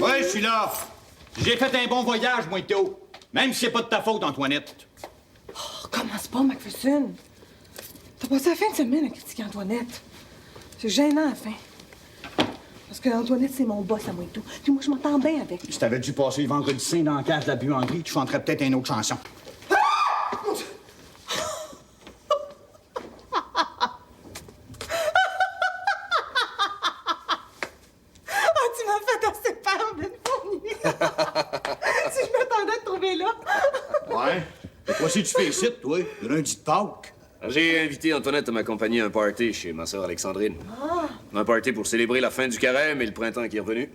Ouais, je suis là. J'ai fait un bon voyage, moi, Théo. Même si c'est pas de ta faute, Antoinette. Oh, commence pas, Macpherson. T'as passé la fin de semaine à critiquer Antoinette. C'est gênant à la fin. Parce que Antoinette, c'est mon boss à moi et tout. Puis moi, je m'entends bien avec. Si t'avais dû passer le vendredi saint dans la cage de la buanderie, tu chanterais peut-être une autre chanson. Tu m'as fait assez peur, Ben Fournier. Si je m'attendais à te trouver là. Ouais. Et toi aussi, tu fais ici, toi, le lundi de Pâques. J'ai invité Antoinette à m'accompagner à un party chez ma sœur Alexandrine. Un party pour célébrer la fin du carême et le printemps qui est revenu.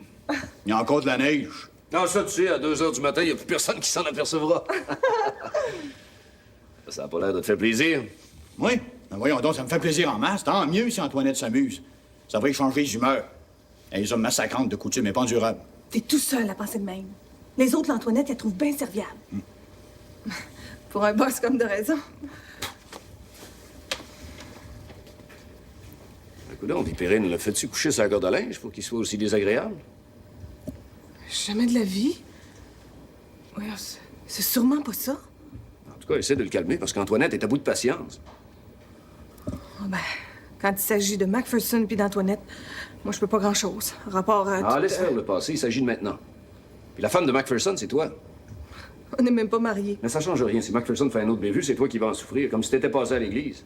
Il y a encore de la neige. Non, ça, tu sais, à 2 h du matin, il n'y a plus personne qui s'en apercevra. Ça n'a pas l'air de te faire plaisir. Oui? Ben voyons donc, ça me fait plaisir en masse. Tant mieux si Antoinette s'amuse. Ça va y changer les humeurs. Les hommes massacrantes de coutume et pas durable. T'es tout seul à penser de même. Les autres, l'Antoinette, elles trouvent bien serviable. Pour un boss comme de raison. Écoute, Vipérine, le fait-tu coucher sur la corde à linge pour qu'il soit aussi désagréable? Jamais de la vie. Oui, c'est sûrement pas ça. En tout cas, essaie de le calmer parce qu'Antoinette est à bout de patience. Oh, ben, quand il s'agit de Macpherson puis d'Antoinette, moi, je peux pas grand-chose. Rapport à... Laisse faire le passé, il s'agit de maintenant. Puis la femme de Macpherson, c'est toi. On n'est même pas mariés. Mais ça change rien. Si Macpherson fait un autre bévue, c'est toi qui vas en souffrir, comme si t'étais passé à l'église.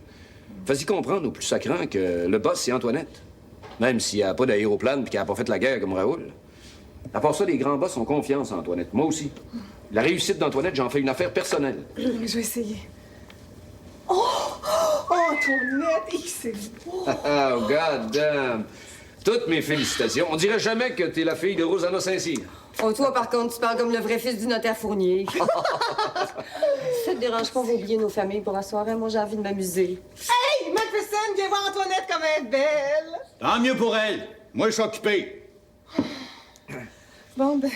Fais-y comprendre au plus sacrant que le boss, c'est Antoinette. Même s'il n'y a pas d'aéroplane puis qu'elle n'a pas fait la guerre comme Raoul. À part ça, les grands boss ont confiance en Antoinette. Moi aussi. La réussite d'Antoinette, j'en fais une affaire personnelle. Je vais essayer. Oh! Oh, Antoinette! C'est beau! Oh, god damn! Toutes mes félicitations. On dirait jamais que t'es la fille de Rosanna Saint-Cyr. Oh, toi, par contre, tu parles comme le vrai fils du notaire Fournier. Si ça te dérange pas, on va oublier nos familles pour la soirée. Moi, j'ai envie de m'amuser. Hey! Macpherson, viens voir Antoinette comme elle est belle! Tant mieux pour elle. Moi, je suis occupé. Bon, ben,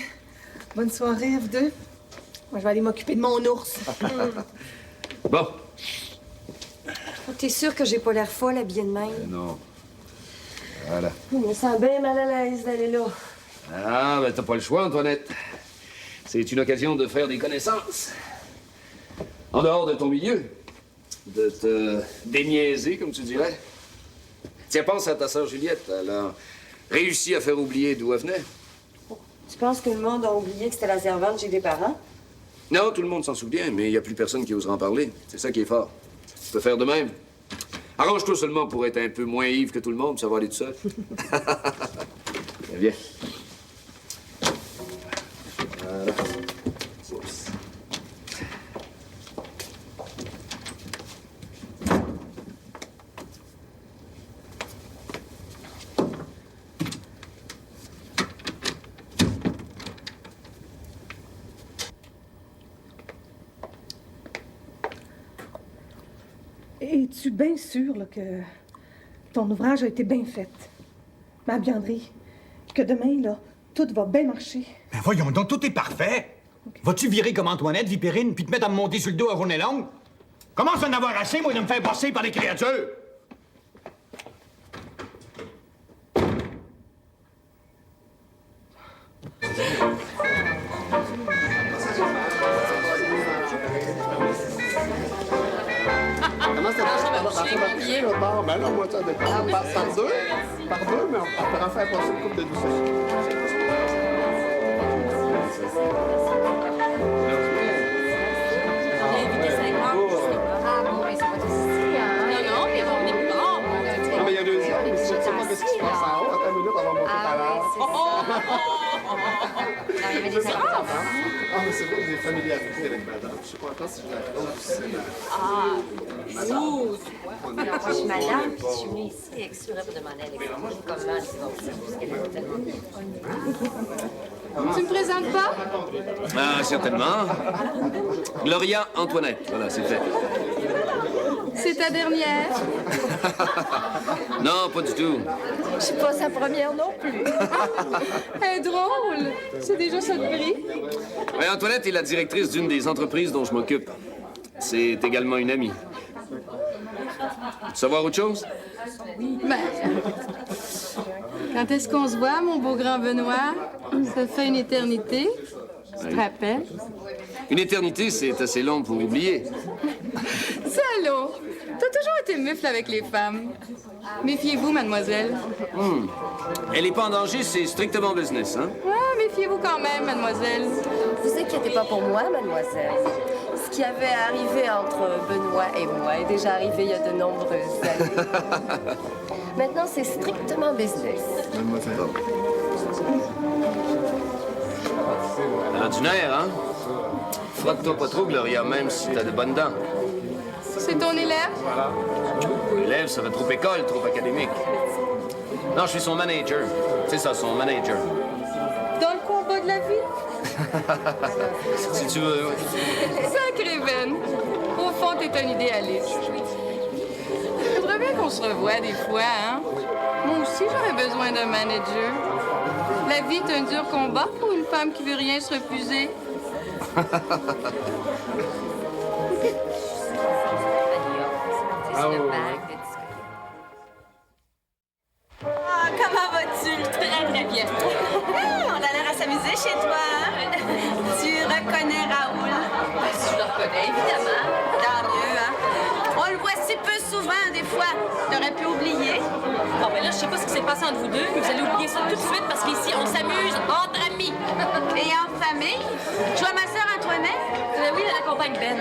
bonne soirée à vous deux. Moi, je vais aller m'occuper de mon ours. Bon. Oh, t'es sûr que j'ai pas l'air folle habillée de même? Non. Voilà. Je me sens bien mal à l'aise d'aller là. Ah, ben t'as pas le choix, Antoinette. C'est une occasion de faire des connaissances. En dehors de ton milieu. De te déniaiser, comme tu dirais. Tiens, pense à ta sœur Juliette. Elle a réussi à faire oublier d'où elle venait. Tu penses que le monde a oublié que c'était la servante chez des parents? Non, tout le monde s'en souvient, mais il n'y a plus personne qui osera en parler. C'est ça qui est fort. Tu peux faire de même. Arrange-toi seulement pour être un peu moins ivre que tout le monde, ça va aller tout seul. Viens. Voilà. Oups. Es-tu bien sûr là, que ton ouvrage a été bien fait? Ma vianderie. Que demain, là, tout va bien marcher. Ben voyons donc, tout est parfait. Okay. Vas-tu virer comme Antoinette, Vipérine, puis te mettre à me monter sur le dos à journée longue? Commence à en avoir assez, moi, de me faire bosser par les créatures. Comment ça marche? Ben là, moi, ça dépend. Par deux, mais on peut en faire passer une coupe de douceur. On a invité 5 heures. Ah bon, mais c'est pas tout ici, hein? Non, mais on est plus grand. Non, mais il y a 2 heures, mais si je sais pas ce qui se passe en haut, attends une minute, on va monter par là. Il y avait des servants. Ah, mais c'est vrai, j'ai des familiarités avec madame. Je suis content si je la trouve aussi. Alors, moi, je suis madame, puis je suis venue ici exprès pour demander à Alexandre comment elle s'est sortie, puisqu'elle était tellement Tu me présentes pas? Ah, certainement. Gloria Antoinette. Voilà, c'est fait. C'est ta dernière? Non, pas du tout. Je suis pas sa première non plus. Elle est drôle. C'est déjà ça de prix. Mais Antoinette est la directrice d'une des entreprises dont je m'occupe. C'est également une amie. Tu veux savoir autre chose? Ben, Quand est-ce qu'on se voit, mon beau grand Benoît? Ça fait une éternité. Tu te rappelles? Une éternité, c'est assez long pour oublier. Salaud! T'as toujours été mufle avec les femmes. Méfiez-vous, mademoiselle. Elle est pas en danger, c'est strictement business, hein? Ah, méfiez-vous quand même, mademoiselle. Vous inquiétez pas pour moi, mademoiselle. Ce qui avait arrivé entre Benoît et moi est déjà arrivé il y a de nombreuses années. Maintenant, c'est strictement business. Mademoiselle. Ordinaire, hein? Frotte-toi pas trop, Gloria, même si t'as de bonnes dents. C'est ton élève? L'élève, ça fait trop école, trop académique. Non, je suis son manager. C'est ça, son manager. Dans le combat de la vie? Si tu veux, oui. Sacré veine. Au fond, t'es un idéaliste. Faudrait bien qu'on se revoie des fois, hein? Moi aussi, j'aurais besoin d'un manager. La vie est un dur combat pour une femme qui veut rien se refuser. Comment vas-tu? Très, très bien. On a l'air à s'amuser chez toi, hein? Tu reconnais Raoul? Je le reconnais, évidemment. Tant mieux, hein? On le voit si peu souvent, des fois. T'aurais pu oublier. Bon, ben là, je sais pas ce qui s'est passé entre vous deux, mais vous allez oublier ça tout de suite parce qu'ici, on s'amuse entre amis. Et en famille? Je vois ma sœur Antoinette. Oui, elle accompagne Ben.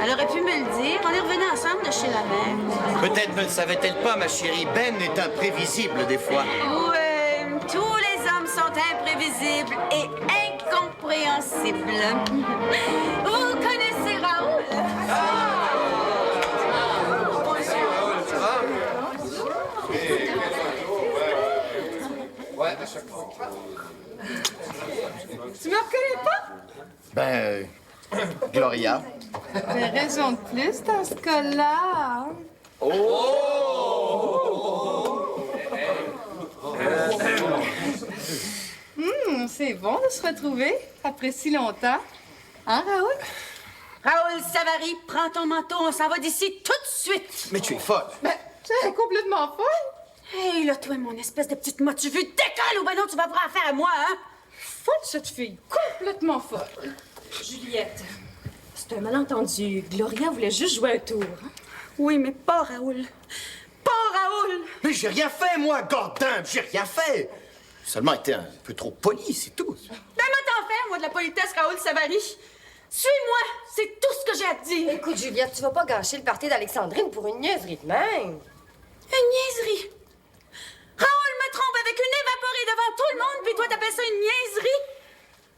Elle aurait pu me le dire. On est revenus ensemble de chez la mère. Peut-être ne le savait-elle pas, ma chérie. Ben est imprévisible des fois. Ouais, tous les hommes sont imprévisibles et incompréhensibles. Vous connaissez Raoul? Ouais, à chaque fois. Tu me reconnais pas? Ben, Gloria. Ben, raison de plus dans ce cas-là. C'est bon de se retrouver après si longtemps. Hein, Raoul? Raoul Savary, prends ton manteau, on s'en va d'ici tout de suite. Mais tu es folle. Ben, c'est complètement folle. Hé, là, toi, mon espèce de petite motte, tu veux décolle ou ben non, tu vas avoir affaire à moi, hein? Folle, cette fille. Complètement folle. Juliette, c'est un malentendu. Gloria voulait juste jouer un tour. Hein? Oui, mais pas Raoul. Pas Raoul! Mais j'ai rien fait, moi, Gordin. J'ai rien fait. J'ai seulement été un peu trop poli, c'est tout. Ben, moi, t'en fais, moi, de la politesse, Raoul Savary. Suis-moi, c'est tout ce que j'ai à te dire. Écoute, Juliette, tu vas pas gâcher le party d'Alexandrine pour une niaiserie de même. Une niaiserie. Raoul me trompe avec une évaporée devant tout le monde, puis toi, t'appelles ça une niaiserie?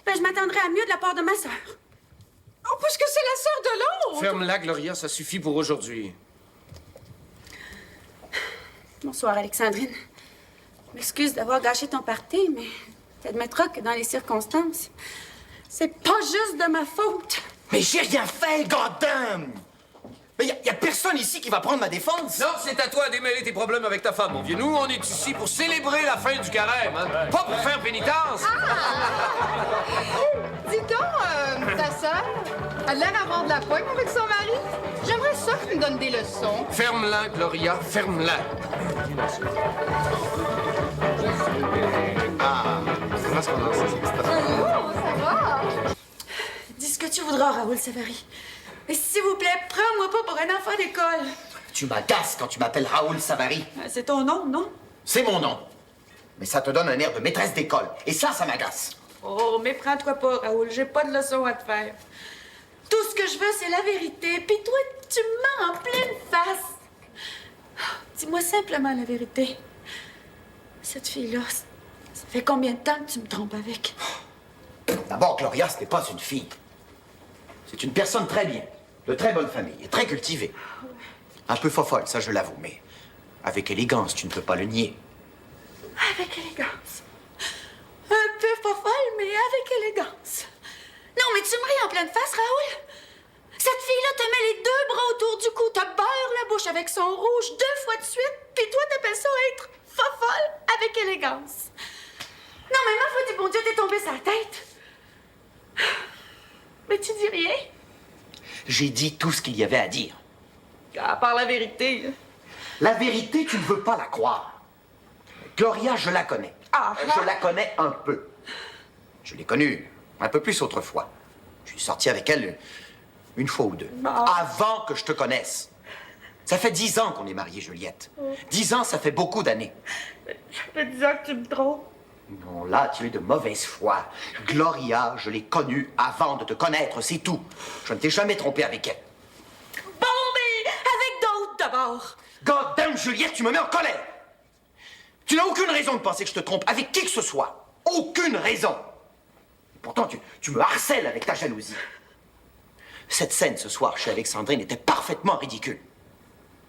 Ben, je m'attendrais à mieux de la part de ma sœur. Oh, parce que c'est la sœur de l'autre. Ferme-la, Gloria, ça suffit pour aujourd'hui. Bonsoir, Alexandrine. Je m'excuse d'avoir gâché ton party, mais t'admettras que dans les circonstances, c'est pas juste de ma faute. Mais j'ai rien fait, Gordin. Mais y a personne ici qui va prendre ma défense. Non, c'est à toi de démêler tes problèmes avec ta femme, mon vieux. Nous, on est ici pour célébrer la fin du carême, hein? Pas pour faire pénitence. Dis donc, ta sœur, elle a l'air d'avoir de la poigne avec son mari. J'aimerais ça qu'il me donne des leçons. Ferme-la, Gloria, ferme-la. Comment est-ce qu'on lance ça? Oh, ça va? Dis ce que tu voudras, Raoul Savary. Mais s'il vous plaît, prends-moi pas pour un enfant d'école. Tu m'agaces quand tu m'appelles Raoul Savary. C'est ton nom, non? C'est mon nom. Mais ça te donne un air de maîtresse d'école. Et ça m'agace. Oh, méprends-toi pas, Raoul. J'ai pas de leçon à te faire. Tout ce que je veux, c'est la vérité. Puis toi, tu me mens en pleine face. Dis-moi simplement la vérité. Cette fille-là, ça fait combien de temps que tu me trompes avec? D'abord, Gloria, ce n'est pas une fille. C'est une personne très bien, de très bonne famille et très cultivée. Un peu fofolle, ça je l'avoue, mais avec élégance, tu ne peux pas le nier. Avec élégance. Un peu fofolle, mais avec élégance. Non, mais tu me ris en pleine face, Raoul. Cette fille-là te met les deux bras autour du cou, te beurre la bouche avec son rouge 2 fois de suite, puis toi, t'appelles ça être fofolle avec élégance. Non, mais ma foi du bon Dieu, t'es tombé sur la tête. Mais tu dis rien? J'ai dit tout ce qu'il y avait à dire. À part la vérité. La vérité, tu ne veux pas la croire. Gloria, je la connais. Je la connais un peu. Je l'ai connue un peu plus autrefois. Je suis sorti avec elle une fois ou deux. Avant que je te connaisse. Ça fait 10 ans qu'on est mariés, Juliette. 10 ans, ça fait beaucoup d'années. Ça fait 10 ans que tu me trompes. Non, là, tu es de mauvaise foi. Gloria, je l'ai connue avant de te connaître, c'est tout. Je ne t'ai jamais trompé avec elle. Bon, mais avec d'autres d'abord. God damn, Juliette, tu me mets en colère. Tu n'as aucune raison de penser que je te trompe avec qui que ce soit. Aucune raison. Pourtant, tu me harcèles avec ta jalousie. Cette scène ce soir chez Alexandrine était parfaitement ridicule.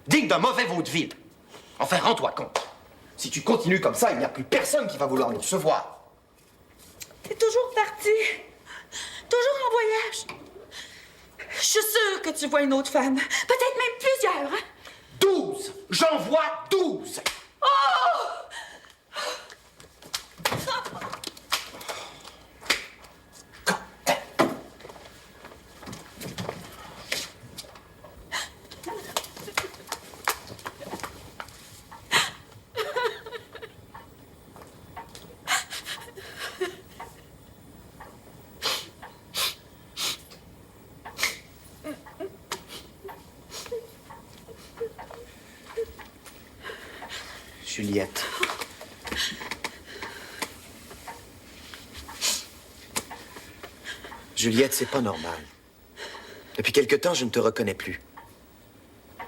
Digne d'un mauvais vaudeville. Enfin, rends-toi compte. Si tu continues comme ça, il n'y a plus personne qui va vouloir nous recevoir. T'es toujours parti. Toujours en voyage. Je suis sûre que tu vois une autre femme. Peut-être même plusieurs. Hein? 12! J'en vois 12! Oh! Juliette. Juliette, c'est pas normal. Depuis quelque temps, je ne te reconnais plus.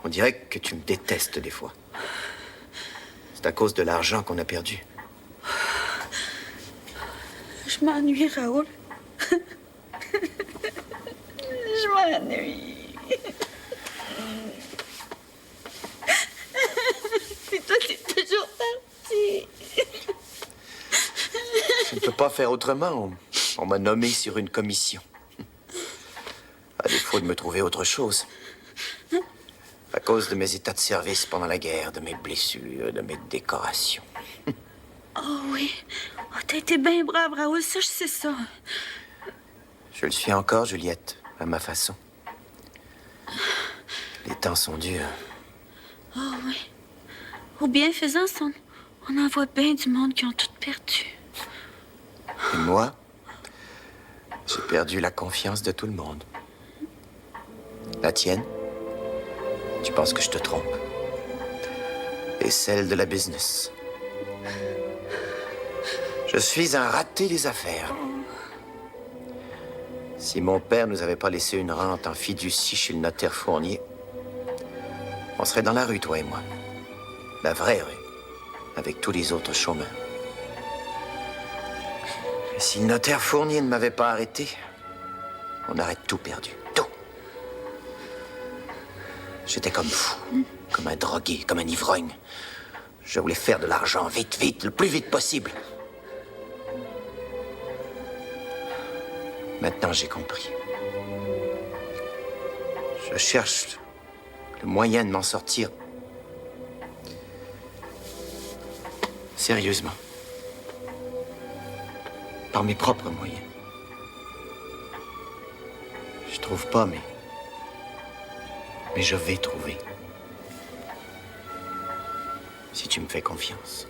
On dirait que tu me détestes des fois. C'est à cause de l'argent qu'on a perdu. Je m'ennuie, Raoul. Je m'ennuie. Et toi, t'es toujours parti. Je ne peux pas faire autrement. On m'a nommé sur une commission. À défaut de me trouver autre chose. À cause de mes états de service pendant la guerre, de mes blessures, de mes décorations. Oh oui. Oh, t'as été bien brave, Raoul. Ça, je sais ça. Je le suis encore, Juliette, à ma façon. Les temps sont durs. Oh oui. Aux bienfaisance, on en voit bien du monde qui ont tout perdu. Et moi, j'ai perdu la confiance de tout le monde. La tienne? Tu penses que je te trompe? Et celle de la business. Je suis un raté des affaires. Si mon père nous avait pas laissé une rente en fiducie chez le notaire Fournier, on serait dans la rue, toi et moi. La vraie rue, avec tous les autres chômeurs. Et si le notaire Fournier ne m'avait pas arrêté, on aurait tout perdu. Tout. J'étais comme fou, comme un drogué, comme un ivrogne. Je voulais faire de l'argent vite, vite, le plus vite possible. Maintenant, j'ai compris. Je cherche le moyen de m'en sortir. Sérieusement. Par mes propres moyens. Je trouve pas, mais je vais trouver. Si tu me fais confiance.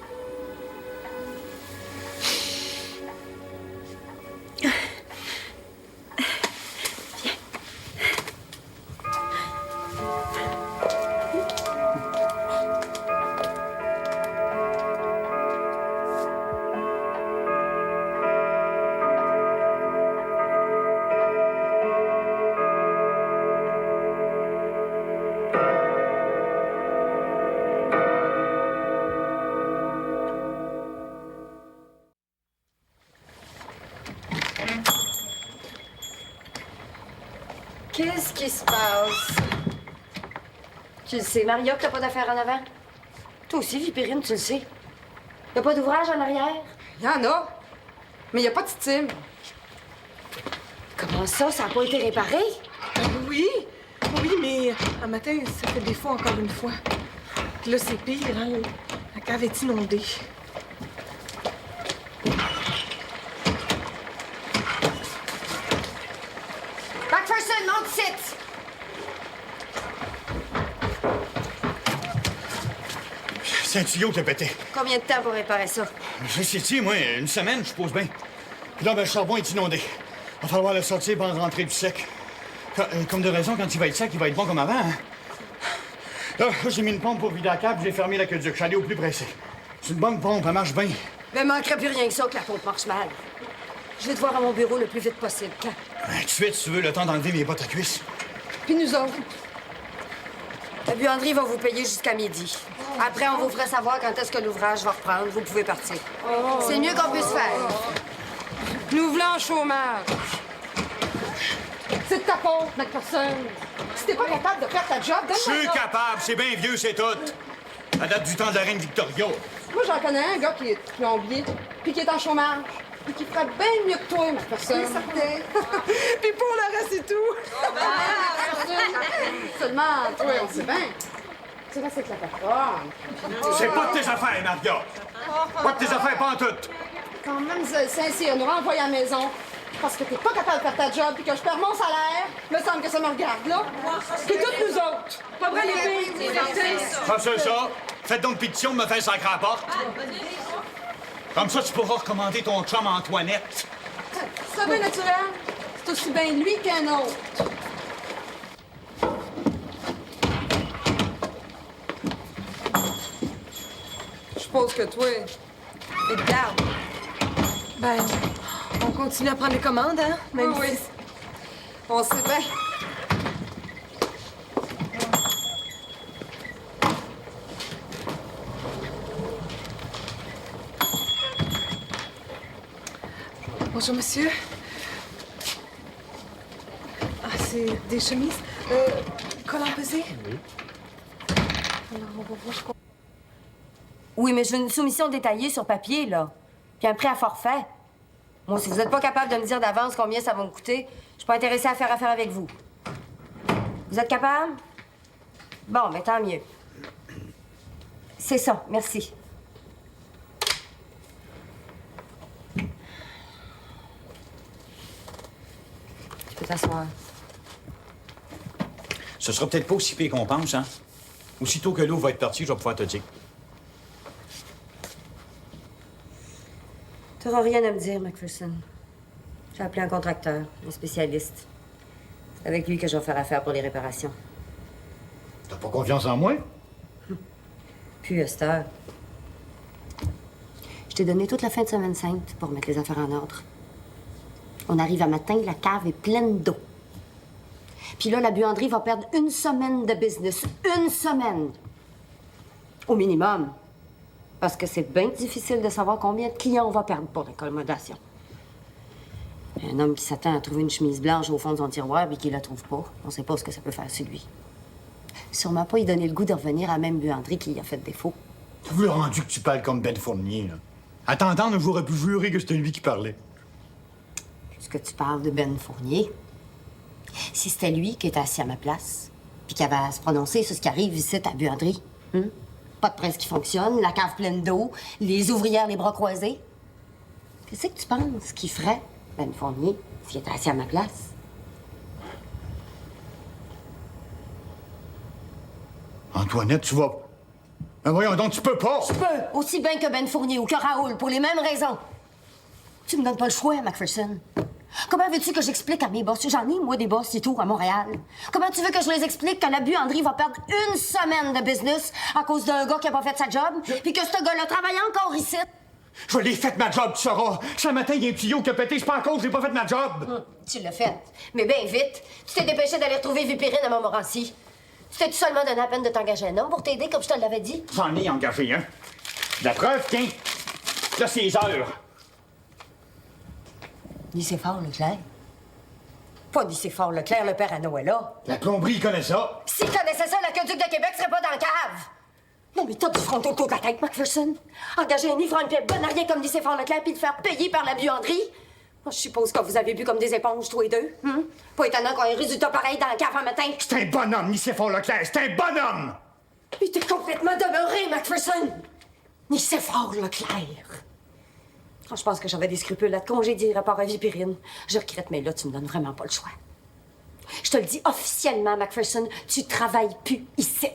Qu'est-ce qui se passe? Tu le sais, Maria, que t'as pas d'affaires en avant? Toi aussi, Vipérine, tu le sais. Y'a pas d'ouvrage en arrière? Il y en a, mais il n'y a pas de style. Comment ça? Ça a pas été réparé? Oui, mais un matin, ça fait des fois encore une fois. Puis là, c'est pire, hein? La cave est inondée. McPherson, monte site! C'est un tuyau qui a pété. Combien de temps pour réparer ça? Je sais, moi, une semaine, je suppose bien. Puis là, ben, le charbon est inondé. Va falloir le sortir pour rentrer du sec. Comme de raison, quand il va être sec, il va être bon comme avant, hein? Là, j'ai mis une pompe pour vider la cave, puis j'ai fermé l'aqueduc. Je suis allé au plus pressé. C'est une bonne pompe, elle marche bien. Mais manquerait plus rien que ça que la pompe marche mal. Je vais te voir à mon bureau le plus vite possible. Quand? Tout de suite, si tu veux, le temps d'enlever mes bottes à cuisse. Puis nous autres. La buanderie va vous payer jusqu'à midi. Après, on vous fera savoir quand est-ce que l'ouvrage va reprendre. Vous pouvez partir. C'est le mieux qu'on puisse faire. Nous voulons en chômage. C'est de ta faute, McPherson. Si t'es pas capable de faire ta job, Je suis donne-moi ça. capable, c'est bien vieux, c'est tout. Ça date du temps de la reine Victoria. Moi, j'en connais un gars qui est plombier, puis qui est en chômage, puis qui ferait bien mieux que toi, McPherson. Oui, certain. Puis pour le reste, c'est tout. Seulement, toi, on sait bien. Tu restes avec la patronne. C'est pas de tes affaires, Maria. Pas de tes affaires, pas en tout. Quand même, Saint-Cyr nous renvoie à la maison parce que t'es pas capable de faire ta job puis que je perds mon salaire. Me semble que ça me regarde, là. Puis toutes nous autres. Pas vrai, les filles? Ça. Faites donc pétition de me faire sacrer à la porte. Comme ça, tu pourras recommander ton chum Antoinette. C'est bien naturel. C'est aussi bien lui qu'un autre. Je suppose que toi, il te garde. Ben, on continue à prendre les commandes, hein? Même Oui, si- oui. On sait bien. Bonjour, monsieur. Ah, c'est des chemises. Collant pesé? Oui. Alors, on va voir. Oui, mais je veux une soumission détaillée sur papier, là. Puis un prêt à forfait. Moi, si vous n'êtes pas capable de me dire d'avance combien ça va me coûter, je suis pas intéressée à faire affaire avec vous. Vous êtes capable? Bon, mais tant mieux. C'est ça, merci. Tu peux t'asseoir. Ce sera peut-être pas aussi pire qu'on pense, hein? Aussitôt que l'eau va être partie, je vais pouvoir te dire. T'auras rien à me dire, McPherson. J'ai appelé un contracteur, un spécialiste. C'est avec lui que je vais faire affaire pour les réparations. T'as pas confiance en moi? Puis, à cette heure. Je t'ai donné toute la fin de semaine sainte pour mettre les affaires en ordre. On arrive à matin, la cave est pleine d'eau. Puis là, la buanderie va perdre une semaine de business. Une semaine! Au minimum. Parce que c'est bien difficile de savoir combien de clients on va perdre pour l'accommodation. Un homme qui s'attend à trouver une chemise blanche au fond de son tiroir puis qui la trouve pas, on sait pas ce que ça peut faire sur lui. Sûrement pas y donner le goût de revenir à la même buanderie qui y a fait défaut. T'as vu le rendu que tu parles comme Ben Fournier, là? À t'entendre, j'aurais pu jurer que c'était lui qui parlait. Puisque tu parles de Ben Fournier, si c'était lui qui était assis à ma place, puis qui avait à se prononcer sur ce qui arrive ici à la buanderie, pas de presse qui fonctionne, la cave pleine d'eau, les ouvrières les bras croisés, qu'est-ce que tu penses qu'il ferait, Ben Fournier, s'il était assis à ma place? Antoinette, tu vas... Ben voyons donc, tu peux pas! Je peux, aussi bien que Ben Fournier ou que Raoul, pour les mêmes raisons. Tu me donnes pas le choix, McPherson. Comment veux-tu que j'explique à mes boss? J'en ai, moi, des boss et tout, à Montréal. Comment tu veux que je les explique que la buanderie va perdre une semaine de business à cause d'un gars qui a pas fait sa job, puis que ce gars-là travaille encore ici? Je l'ai fait ma job, tu sauras! Ce matin, il y a un tuyau qui a pété, c'est pas à cause, j'ai pas fait ma job! Tu l'as fait. Mais bien vite. Tu t'es dépêché d'aller retrouver Vipérine à Montmorency. Tu t'es tout seulement donné la peine de t'engager un homme pour t'aider, comme je te l'avais dit? J'en ai engagé un. La preuve, tiens. Là, c'est les heures. Nicéphore Leclerc. Pas Nicéphore Leclerc, le père à Noëlla. La plomberie, il connaît ça. S'il connaissait ça, l'aqueduc de Québec serait pas dans la cave. Non, mais t'as du front autour de la tête, McPherson. Engager un ivrogne puis un bon rien comme Nicéphore Leclerc puis le faire payer par la buanderie. Moi, je suppose que vous avez bu comme des éponges, tous les deux. Pas étonnant qu'on ait un résultat pareil dans la cave un matin. C'est un bonhomme, Nicéphore Leclerc, c'est un bonhomme! Il t'est complètement demeuré, McPherson. Nicéphore Leclerc. Oh, je pense que j'avais des scrupules à te congédier rapport à Vipérine. Je regrette, mais là, tu me donnes vraiment pas le choix. Je te le dis officiellement, McPherson, tu travailles plus ici.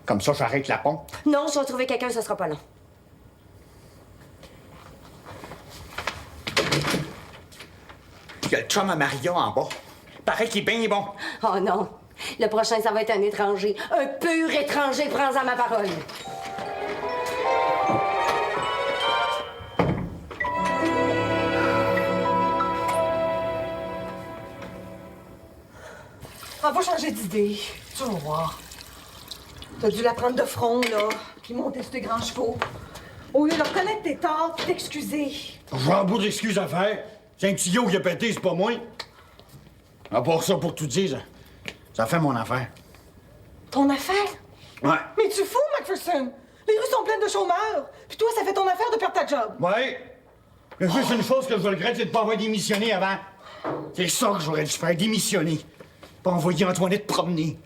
Comme ça, j'arrête la pompe. Non, je vais trouver quelqu'un, ça sera pas long. Il y a le chum à Maria en bas. Paraît qu'il est bien bon. Oh non. Le prochain, ça va être un étranger. Un pur étranger, prends-en ma parole. On va changer d'idée. Tu vas voir. T'as dû la prendre de front, là, puis monter sur tes grands chevaux. Au lieu de reconnaître tes torts, puis t'excuser. J'ai un bout d'excuses à faire. C'est un petit yo qui a pété, c'est pas moi. À part ça, pour tout dire, ça fait mon affaire. Ton affaire? Ouais. Mais tu fous, Macpherson? Les rues sont pleines de chômeurs. Puis toi, ça fait ton affaire de perdre ta job. Ouais. Il y a juste une chose que je regrette, c'est de pas avoir démissionné avant. C'est ça que j'aurais dû faire, démissionner. Pas envoyer Antoinette promener.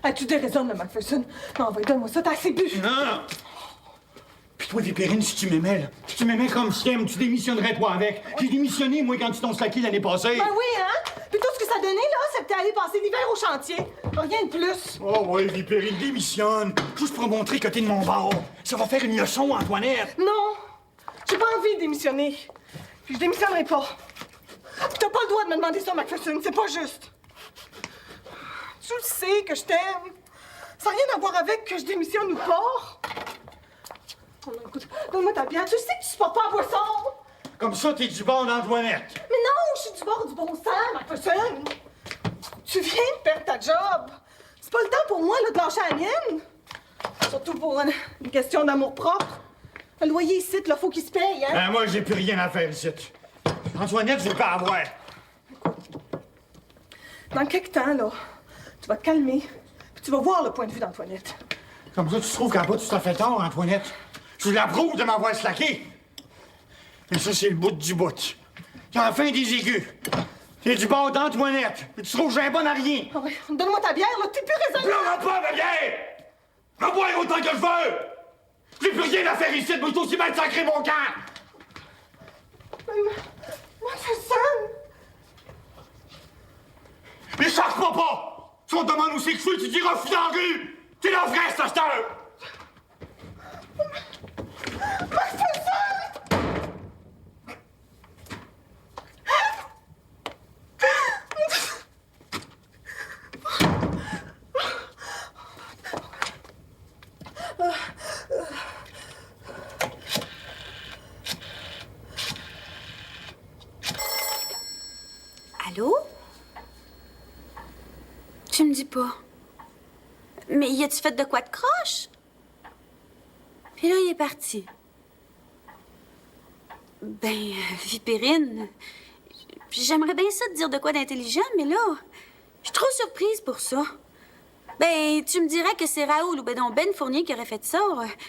Ah, tu déraisonnes, là, Macpherson. Non, va, donne-moi ça, t'as assez bu. Non! Puis toi, Vipérine, si tu m'aimais, là, si tu m'aimais comme je t'aime, tu démissionnerais, toi, avec. J'ai démissionné, moi, quand tu t'en slaqué l'année passée. Ben oui, hein? Puis tout ce que ça donnait, là, c'est que t'es allé passer l'hiver au chantier. Rien de plus. Oh, ouais, Vipérine, démissionne. Juste pour montrer que t'es de mon bord. Ça va faire une leçon, Antoinette. Non, j'ai pas envie de démissionner. Puis je démissionnerai pas. Puis t'as pas le droit de me demander ça, Macpherson, c'est pas juste. Tu le sais que je t'aime. Ça n'a rien à voir avec que je démissionne ou pas. Oh non, écoute, donne-moi ta bière. Tu sais que tu supportes pas la boisson. Comme ça, t'es du bord d'Antoinette. Mais non, je suis du bord du bon sens, Macpherson. Tu viens de perdre ta job. C'est pas le temps pour moi, là, de lâcher la mienne. Surtout pour une question d'amour-propre. Le loyer ici, là, faut qu'il se paye, hein? Ben, moi, j'ai plus rien à faire ici. Antoinette, je veux pas avoir. Dans quelques temps, là, tu vas te calmer, puis tu vas voir le point de vue d'Antoinette. Comme ça, tu trouves qu'à bas, tu t'as fait tort, Antoinette. Je l'approuve de m'avoir slaqué. Mais ça, c'est le bout du bout. T'as enfin des aigus. T'es du bord d'Antoinette. Mais tu trouves que j'ai un bon à rien. Ah ouais, donne-moi ta bière, là, t'es plus raisonnable. Pleure pas, ma bière! M'en boire autant que je veux! J'ai plus rien à faire ici, mais je aussi mal sacré mon camp! Macpherson! Mais charge-moi pas! Si on te demande où c'est que je suis, tu diras fui dans la rue! T'es leur frère, cette acheteur! Allô? Tu me dis pas. Mais y a-tu fait de quoi de croche? Puis là, il est parti. Ben, Vipérine, j'aimerais bien ça te dire de quoi d'intelligent, mais là, je suis trop surprise pour ça. Ben, tu me dirais que c'est Raoul ou ben Fournier qui aurait fait ça.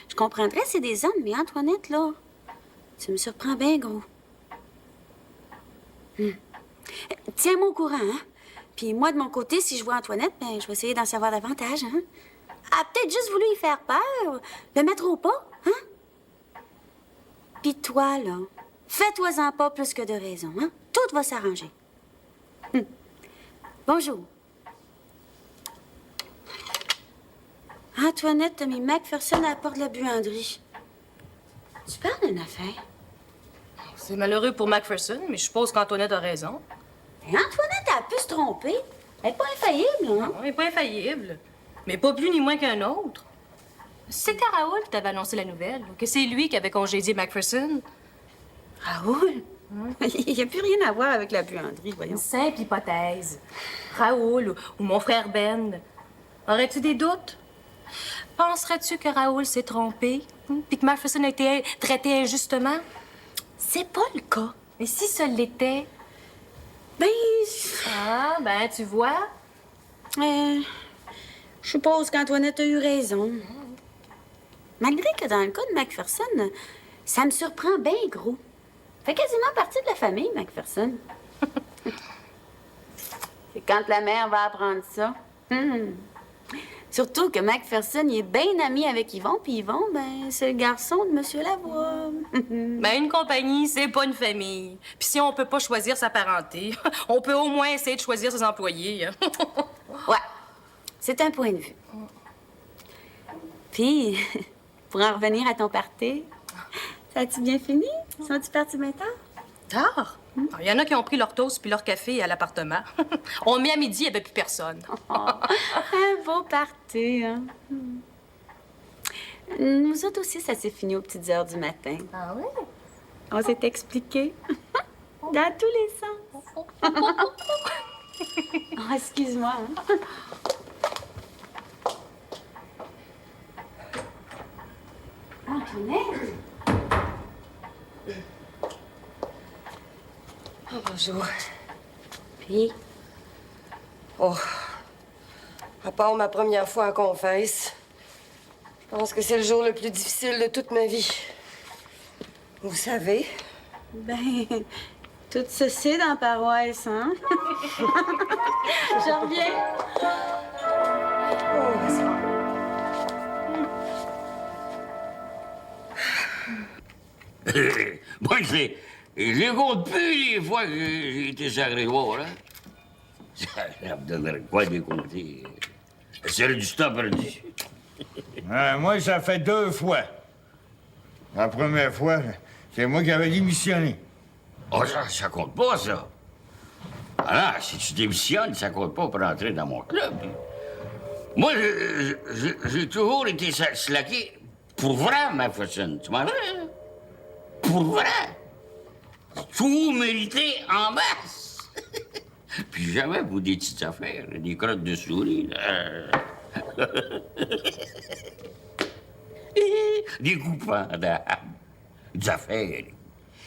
Je comprendrais, c'est des hommes, mais Antoinette, là, tu me surprends bien, gros. Tiens-moi au courant, hein? Puis moi, de mon côté, si je vois Antoinette, ben, je vais essayer d'en savoir davantage, hein? Elle a peut-être juste voulu y faire peur, le mettre au pas, hein? Puis toi, là, fais-toi-en pas plus que de raison, hein? Tout va s'arranger. Bonjour. Antoinette a mis Macpherson à la porte de la buanderie. Tu parles d'une affaire? C'est malheureux pour Macpherson, mais je suppose qu'Antoinette a raison. Et Antoinette a pu se tromper. Elle n'est pas infaillible, hein? Non, elle n'est pas infaillible. Mais pas plus ni moins qu'un autre. C'était Raoul qui t'avait annoncé la nouvelle, que c'est lui qui avait congédié Macpherson. Raoul? Il n'y a plus rien à voir avec la buanderie, voyons. Une simple hypothèse. Raoul ou mon frère Ben. Aurais-tu des doutes? Penserais-tu que Raoul s'est trompé? Puis que Macpherson a été traité injustement? C'est pas le cas. Mais si ça l'était... Ben... Ah, ben, tu vois. Je suppose qu'Antoinette a eu raison. Malgré que dans le cas de Macpherson, ça me surprend bien gros. Fait quasiment partie de la famille, Macpherson. C'est quand la mère va apprendre ça. Surtout que Macpherson, il est bien ami avec Yvon, puis Yvon, ben, c'est le garçon de Monsieur Lavoie. Ben, une compagnie, c'est pas une famille. Puis si on peut pas choisir sa parenté, on peut au moins essayer de choisir ses employés. Ouais, c'est un point de vue. Puis, pour en revenir à ton party, ça a-tu bien fini? Sont-tu partis maintenant? Tard? Il y en a qui ont pris leur toast puis leur café à l'appartement. On met à midi, il n'y avait plus personne. Un beau party, hein? Nous autres aussi, ça s'est fini aux petites heures du matin. Ah oui? On s'est expliqué. Dans tous les sens. Oh, excuse-moi. Hein? Antoinette? Oh, bonjour. Puis? Oh. À part ma première fois en confesse, je pense que c'est le jour le plus difficile de toute ma vie. Vous savez? Ben, tout ceci dans la paroisse, hein? Je reviens. Moi, je compte plus les fois que j'ai été sacré voir, hein? Ça me donnerait quoi de compter? C'est du temps perdu. Moi, ça fait 2 fois. La première fois, c'est moi qui avais démissionné. Oh, ça compte pas, ça. Alors, si tu démissionnes, ça compte pas pour entrer dans mon club. Moi, j'ai toujours été slacké pour vrai, Macpherson. Tu m'en veux? Pour vrai. Tout mérité en masse. Puis jamais pour des petites affaires, des crottes de souris, là. Des coupants d'âme. Des affaires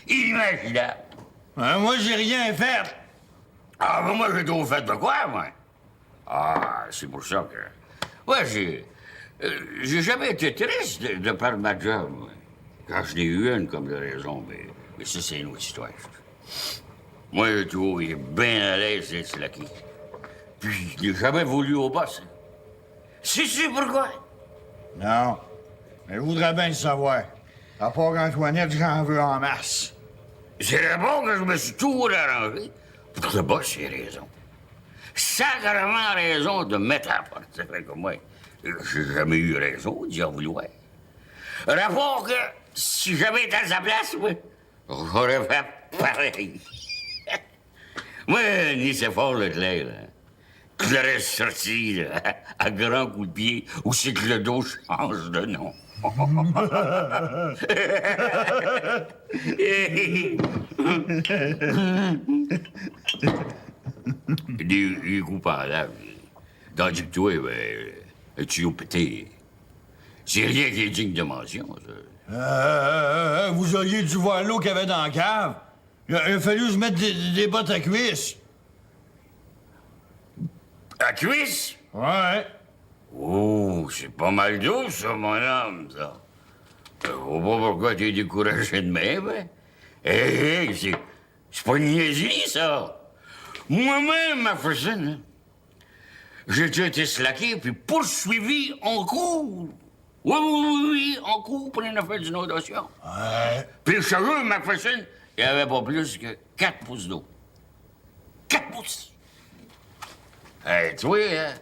inimaginables. Moi, j'ai rien fait. Ah, ben moi, j'ai trop fait de quoi, moi? Ah, c'est pour ça que... Ouais, j'ai jamais été triste de perdre ma job, moi. Quand je n'ai eu une comme de raison, mais ça, c'est une autre histoire. Moi, j'ai toujours été bien à l'aise d'être slacké. Puis, je n'ai jamais voulu au boss. Sais-tu pourquoi? Non. Mais je voudrais bien le savoir. À part qu'Antoinette, j'en veux en masse. C'est bon que je me suis toujours arrangé pour que le boss ait raison. Sacrément raison de me mettre à la porte. C'est vrai que moi, j'ai jamais eu raison d'y en vouloir. Rapport que si j'avais été à sa place, moi, j'aurais fait pareil. Moi, Nicéphore Leclerc, là, je l'aurais sorti là, à grands coups de pied où c'est que le dos change de nom. Des coups en lave. Tandis que toi, ben, tu as pété. C'est rien qui est digne de mention, ça. Vous auriez dû voir l'eau qu'il y avait dans la cave. Il a fallu que je mette des bottes à cuisse. À cuisse? Ouais. Oh, c'est pas mal d'eau, ça, mon homme, ça. Je vois pas pourquoi t'es découragé de même, hein? Hé, c'est pas une niaiserie, ça. Moi-même, Macpherson, hein, j'ai déjà été slacké puis poursuivi en cours. Oui, en cours pour une affaire d'inondation. Ouais. Puis le cheveu, Macpherson, il n'y avait pas plus que 4 pouces d'eau. 4 pouces! Hey, tu vois, hein,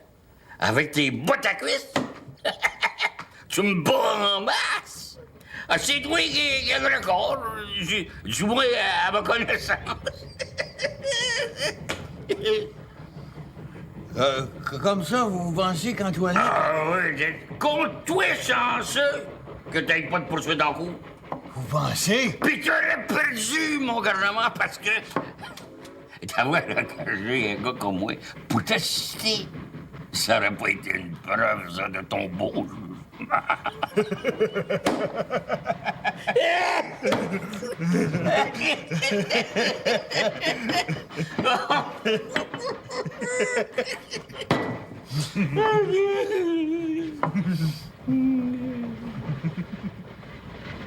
avec tes bottes à cuisse, tu me bats en masse. Ah, c'est toi qui as le record, du moins à ma connaissance. Comme ça, vous pensez qu'Antoinette... Ah oui, compte-toi chanceux que t'aies pas de poursuite en cours. Vous pensez? Puis t'aurais perdu mon gouvernement parce que... T'as vu, quand j'ai un gars comme moi pour t'assister, ça aurait pas été une preuve, ça, de ton bon jugement.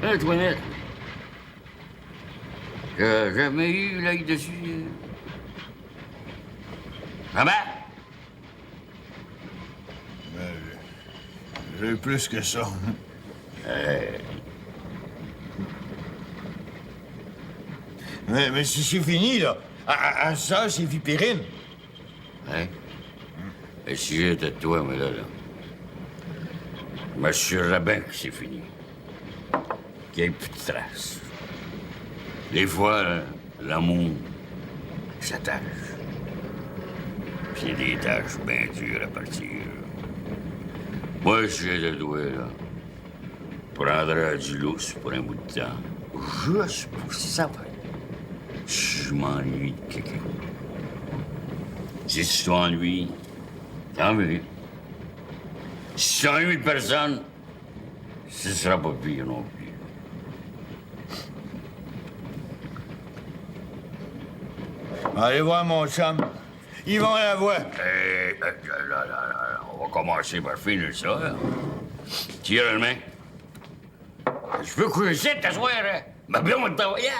Antoinette, j'ai jamais eu l'œil dessus. Maman? J'ai plus que ça. Mais si c'est fini, là. À ça, c'est Vipérine. Hein? Et si j'étais de toi, mais là... Je m'assurerais bien que c'est fini. Qu'il n'y ait plus de traces. Des fois, l'amour s'attache. Puis il y a des tâches bien dures à partir. Moi, si j'ai le doigt, là, prendrais du lousse pour un bout de temps. Juste pour savoir si je m'ennuie de quelqu'un. Si tu t'ennuies, tant mieux. Si tu t'ennuies de personne, ce sera pas pire non plus. Allez voir mon chum. Yvon Lavoie. Là, on va commencer par finir ça. Là. Tire la main. Je veux coucher t'asseoir, hein? Ma blonde est en voyage.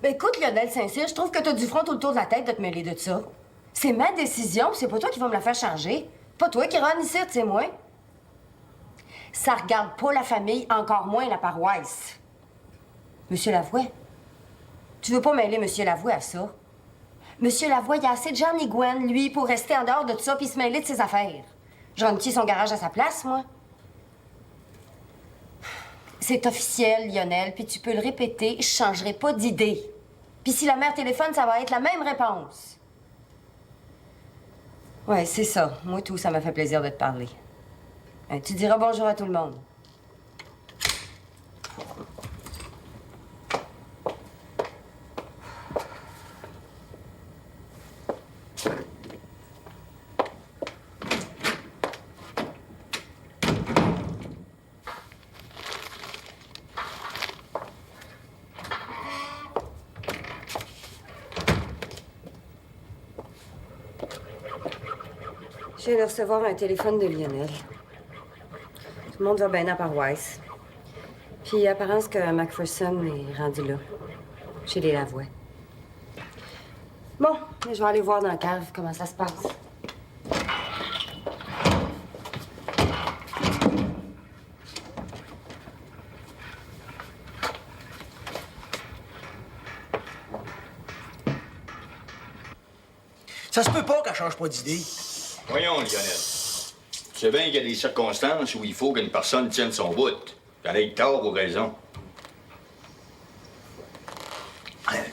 Ben écoute, Lionel Saint-Cyr, je trouve que t'as du front tout le tour de la tête de te mêler de ça. C'est ma décision, c'est pas toi qui vas me la faire changer. Pas toi qui rends ici, c'est moi. Ça regarde pas la famille, encore moins la paroisse. Monsieur Lavoie, tu veux pas mêler Monsieur Lavoie à ça? Monsieur Lavoie, il y a assez de gens ni Gwen, lui, pour rester en dehors de tout ça puis se mêler de ses affaires. J'en ai son garage à sa place, moi. C'est officiel, Lionel, puis tu peux le répéter, je changerai pas d'idée. Puis si la mère téléphone, ça va être la même réponse. Ouais, c'est ça. Moi, tout, ça m'a fait plaisir de te parler. Tu diras bonjour à tout le monde. Je viens de recevoir un téléphone de Lionel. Tout le monde va bien à paroisse. Puis apparence que Macpherson est rendu là, chez les Lavoie. Bon, je vais aller voir dans la cave comment ça se passe. Ça se peut pas qu'elle change pas d'idée. Voyons, Lionel. Tu sais bien qu'il y a des circonstances où il faut qu'une personne tienne son bout. Qu'elle ait tort ou raison.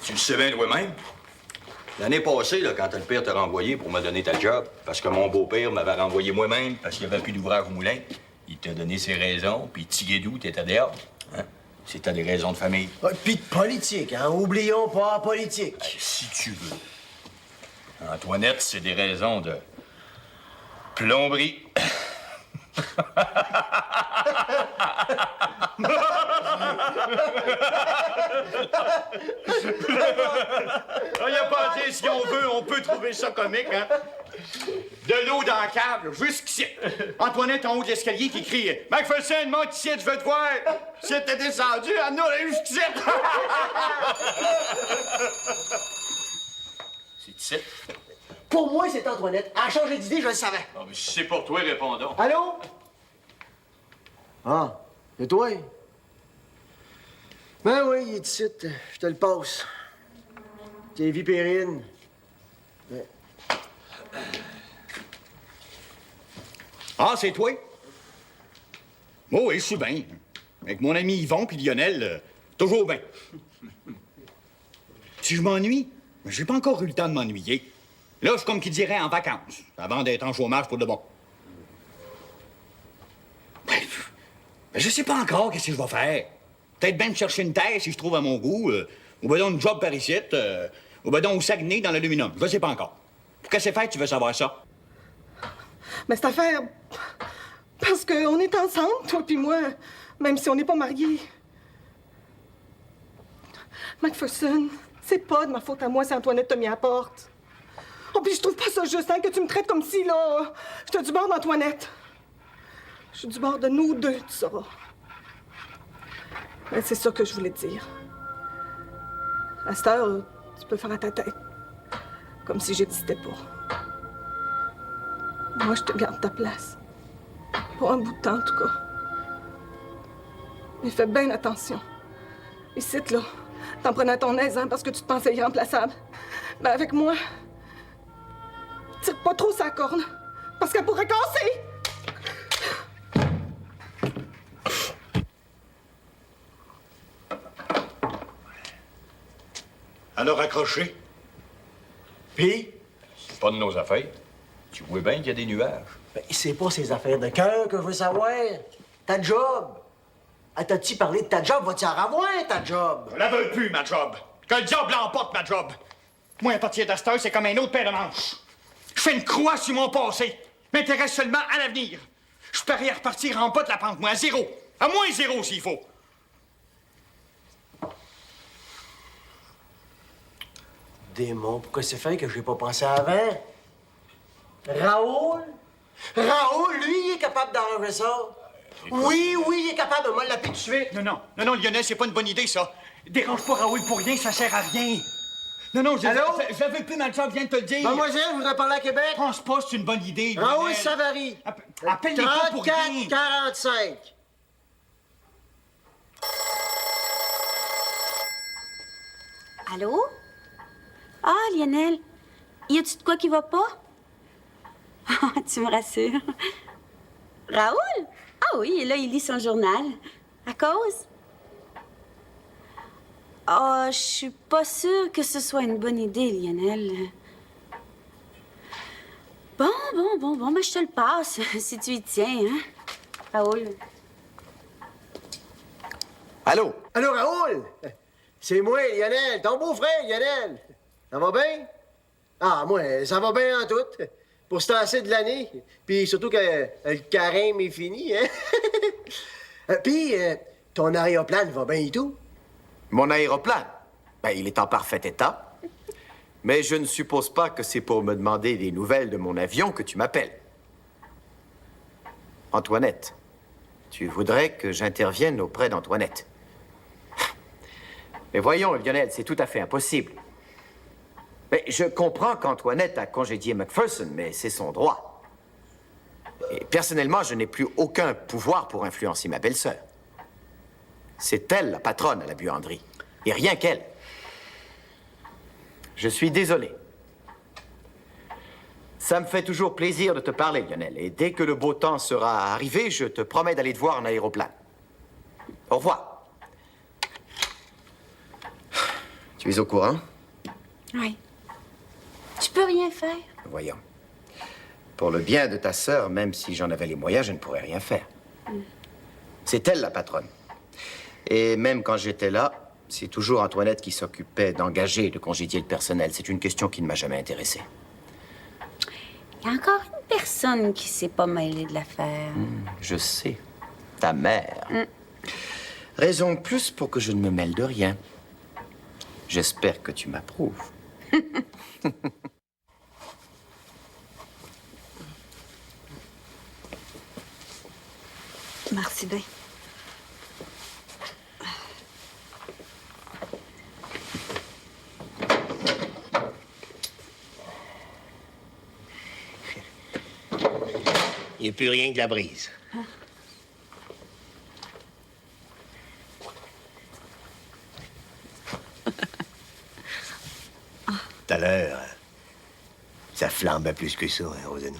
Tu le sais bien toi-même. L'année passée, là, quand le père t'a renvoyé pour me donner ta job, parce que mon beau-père m'avait renvoyé moi-même parce qu'il n'y avait plus d'ouvrage au moulin, il t'a donné ses raisons, puis Tiguédou, t'étais dehors. Hein? C'était des raisons de famille. Ouais, puis de politique, hein? Oublions pas la politique. Si tu veux. Antoinette, c'est des raisons de plomberie. Il n'y a pas à dire si on veut, on peut trouver ça comique, hein? De l'eau dans la cave, jusqu'ici. Antoinette en haut de l'escalier qui crie « Macpherson, monte ici, je veux te voir! » Si t'es descendu, Anna, elle est jusqu'ici. C'est ici. Pour moi, c'est Antoinette. Elle a changé d'idée, je le savais. Non, mais si c'est pour toi, réponds donc. Allô? Ah, c'est toi? Ben oui, il est ici. Je te le passe. T'es Vipérine. Ouais. Ah, c'est toi? Oh, oui, je suis bien. Avec mon ami Yvon puis Lionel, toujours bien. Si je m'ennuie, j'ai pas encore eu le temps de m'ennuyer. Là, je suis comme qui dirait en vacances, avant d'être en chômage pour de bon. Ben, je sais pas encore qu'est-ce que je vais faire. Peut-être bien me chercher une terre si je trouve à mon goût, ou ben donc une job par ici, ou ben donc au Saguenay dans l'aluminium. Je sais pas encore. Pour qu'est-ce que c'est fait, tu veux savoir ça? Mais cette affaire... Parce qu'on est ensemble, toi puis moi, même si on n'est pas mariés. Macpherson, c'est pas de ma faute à moi si Antoinette t'a mis à la porte. Oh, puis je trouve pas ça juste, hein, que tu me traites comme si, là... J'étais du bord d'Antoinette. Je suis du bord de nous deux, tu sauras. Mais c'est ça que je voulais te dire. À cette heure, tu peux faire à ta tête. Comme si j'existais pas. Moi, je te garde ta place. Pour un bout de temps, en tout cas. Mais fais bien attention. Ici, là, T'en prenais à ton aise, hein, parce que tu te pensais irremplaçable. Ben, avec moi, tire pas trop sa corne, parce qu'elle pourrait casser! Alors accroché. Puis? C'est pas de nos affaires. Tu vois bien qu'il y a des nuages. Ben, c'est pas ces affaires de cœur que je veux savoir. Ta job. Ah, t'as-tu parlé de ta job? Va-tu en avoir, ta job? Je la veux plus, ma job. Que le diable l'emporte, ma job. Moi, à partir d'Astor, c'est comme un autre paire de manches. Je fais une croix sur mon passé. M'intéresse seulement à l'avenir. Je parie à repartir en bas de la pente, moi, à zéro. À moins zéro, s'il faut. Démon, pourquoi c'est fait que j'ai pas pensé avant? Raoul? Raoul, lui, il est capable d'arranger ça. Oui, il est capable de me l'appeler tout de suite. Non, Lionel, c'est pas une bonne idée, ça. Dérange pas Raoul pour rien, ça sert à rien. Non, je veux plus, ma job, viens de te le dire. Mademoiselle, je voudrais parler à Québec. Je pense pas, c'est une bonne idée, Lionel. Raoul Savary. Appelle-les pas pour rien. 34-45. Allô? Ah, Lionel, y a-tu de quoi qui va pas? Ah, tu me rassures. Raoul? Ah oui, et là, il lit son journal. À cause? Ah, je suis pas sûre que ce soit une bonne idée, Lionel. Bon, ben je te le passe, si tu y tiens, hein? Raoul. Allô? Allô, Raoul? C'est moi, Lionel, ton beau-frère, Lionel. Ça va bien? Ah, moi, ça va bien en tout. Pour se tasser de l'année. Puis surtout que le carême est fini, hein? Puis, ton aéroplane va bien et tout? Mon aéroplane? Ben, il est en parfait état. Mais je ne suppose pas que c'est pour me demander des nouvelles de mon avion que tu m'appelles. Antoinette, tu voudrais que j'intervienne auprès d'Antoinette. Mais voyons, Lionel, c'est tout à fait impossible. Mais je comprends qu'Antoinette a congédié Macpherson, mais c'est son droit. Et personnellement, je n'ai plus aucun pouvoir pour influencer ma belle-sœur. C'est elle la patronne à la buanderie, et rien qu'elle. Je suis désolé. Ça me fait toujours plaisir de te parler, Lionel, et dès que le beau temps sera arrivé, je te promets d'aller te voir en aéroplane. Au revoir. Tu es au courant? Oui. Tu peux rien faire. Voyons. Pour le bien de ta sœur, même si j'en avais les moyens, je ne pourrais rien faire. C'est elle la patronne. Et même quand j'étais là, c'est toujours Antoinette qui s'occupait d'engager et de congédier le personnel. C'est une question qui ne m'a jamais intéressé. Il y a encore une personne qui s'est pas mêlée de l'affaire. Je sais. Ta mère. Raison de plus pour que je ne me mêle de rien. J'espère que tu m'approuves. Merci bien. Il n'y a plus rien que la brise. Tout à l'heure, ça flambait plus que ça, hein, Rosanna?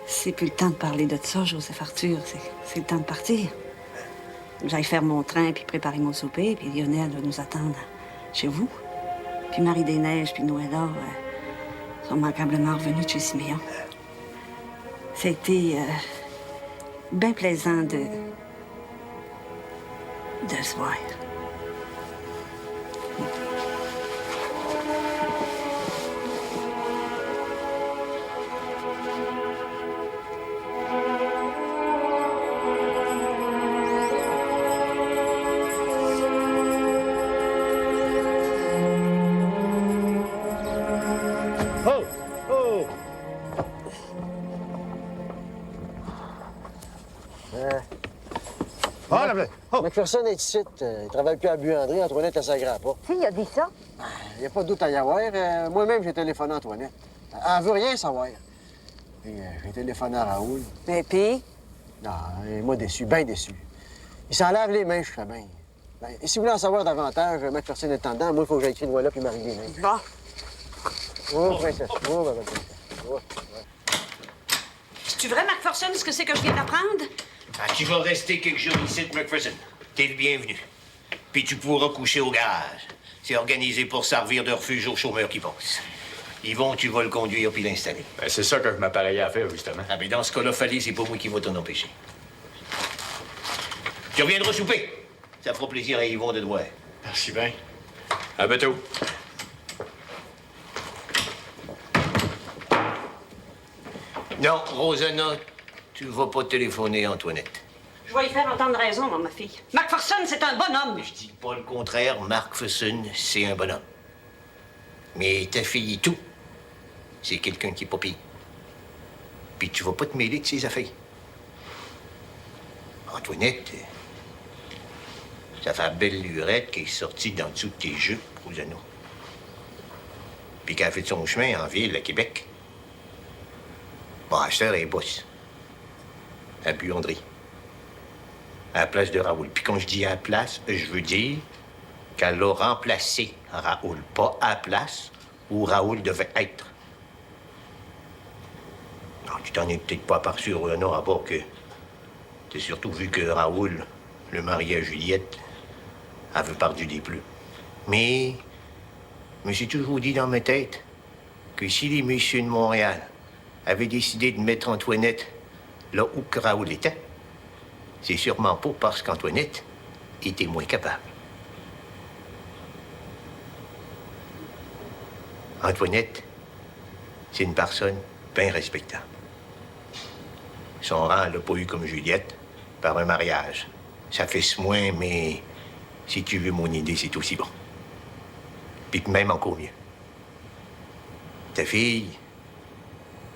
C'est plus le temps de parler de ça, Joseph Arthur. C'est le temps de partir. J'aille faire mon train, puis préparer mon souper, puis Lionel va nous attendre chez vous. Puis Marie-des-Neiges, puis Noëlla sont immanquablement revenus de chez Siméon. Ça a été bien plaisant de se voir. Macpherson est ici. Il travaille plus à la buanderie. Antoinette, elle s'aggrave pas. Tu sais, il a dit ça. Il n'y a pas de doute à y avoir. Moi-même, j'ai téléphoné à Antoinette. Elle veut rien savoir. Puis, j'ai téléphoné à Raoul. Et puis? Non, et moi, déçu, bien déçu. Il s'en lave les mains, je serais bien. Ben, si vous voulez en savoir davantage, McPherson est en dedans. Moi, il faut que j'aille écrire une loi là puis marie les mains. Bon. Oh, princesse. Oh, ben, oh, C'est-tu vrai, McPherson, ce que c'est que je viens d'apprendre? Ah, tu vas rester quelques jours ici, McPherson. T'es le bienvenu. Puis tu pourras coucher au garage. C'est organisé pour servir de refuge aux chômeurs qui passent. Yvon, tu vas le conduire puis l'installer. Ben, c'est ça que je m'appareillais à faire, justement. Ah, mais dans ce cas-là, fallait, c'est pas moi qui va t'en empêcher. Tu reviendras souper. Ça fera plaisir à Yvon de te voir. Merci bien. À bientôt. Non, Rosanna, tu vas pas téléphoner à Antoinette. Je vais y faire entendre raison, moi, ma fille. McPherson, c'est un bonhomme. Je dis pas le contraire, Mark Fesson, c'est un bonhomme. Mais ta fille et tout, c'est quelqu'un qui est pas pire. Puis tu vas pas te mêler de ses affaires. Antoinette, ça fait la belle lurette qui est sortie d'en dessous de tes jupes, Rosanna. Puis qu'elle a fait son chemin en ville, à Québec. Bon, à cette heure, elle est bosse. À Buanderie. À la place de Raoul. Puis quand je dis à la place, je veux dire qu'elle a remplacé Raoul. Pas à la place où Raoul devait être. Non, tu t'en es peut-être pas aperçu, Rosanna, à part que t'as surtout vu que Raoul, le mari à Juliette, avait perdu des plumes. Mais j'ai toujours dit dans ma tête que si les messieurs de Montréal avaient décidé de mettre Antoinette là où que Raoul était, c'est sûrement pas parce qu'Antoinette était moins capable. Antoinette, c'est une personne bien respectable. Son rang, elle l'a pas eu comme Juliette, par un mariage. Ça fait ce moins, mais si tu veux mon idée, c'est aussi bon. Puis même encore mieux. Ta fille,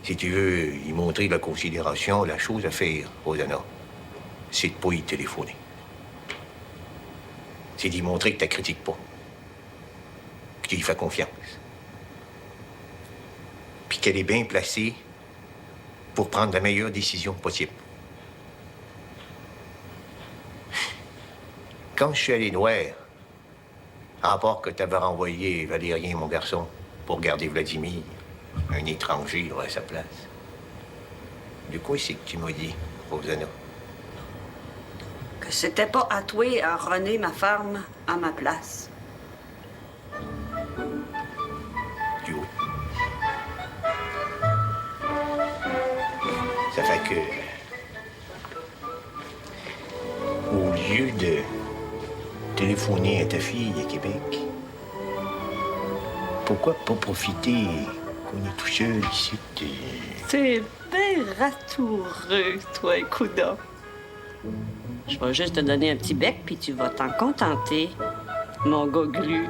si tu veux y montrer de la considération, la chose à faire, Rosanna, c'est de pas y téléphoner. C'est d'y montrer que tu la critiques pas. Que tu y fais confiance. Puis qu'elle est bien placée pour prendre la meilleure décision possible. Quand je suis allé voir, à part que tu avais renvoyé Valérien, mon garçon, pour garder Vladimir, un étranger à sa place, de quoi c'est que tu m'as dit, Rosanna? Que c'était pas à toi à runner ma ferme à ma place. Du haut. Ça fait que, au lieu de téléphoner à ta fille à Québec, pourquoi pas profiter qu'on est tout seul ici? T'es bien ratoureux, toi, coudon. Je vais juste te donner un petit bec, puis tu vas t'en contenter, mon goglu.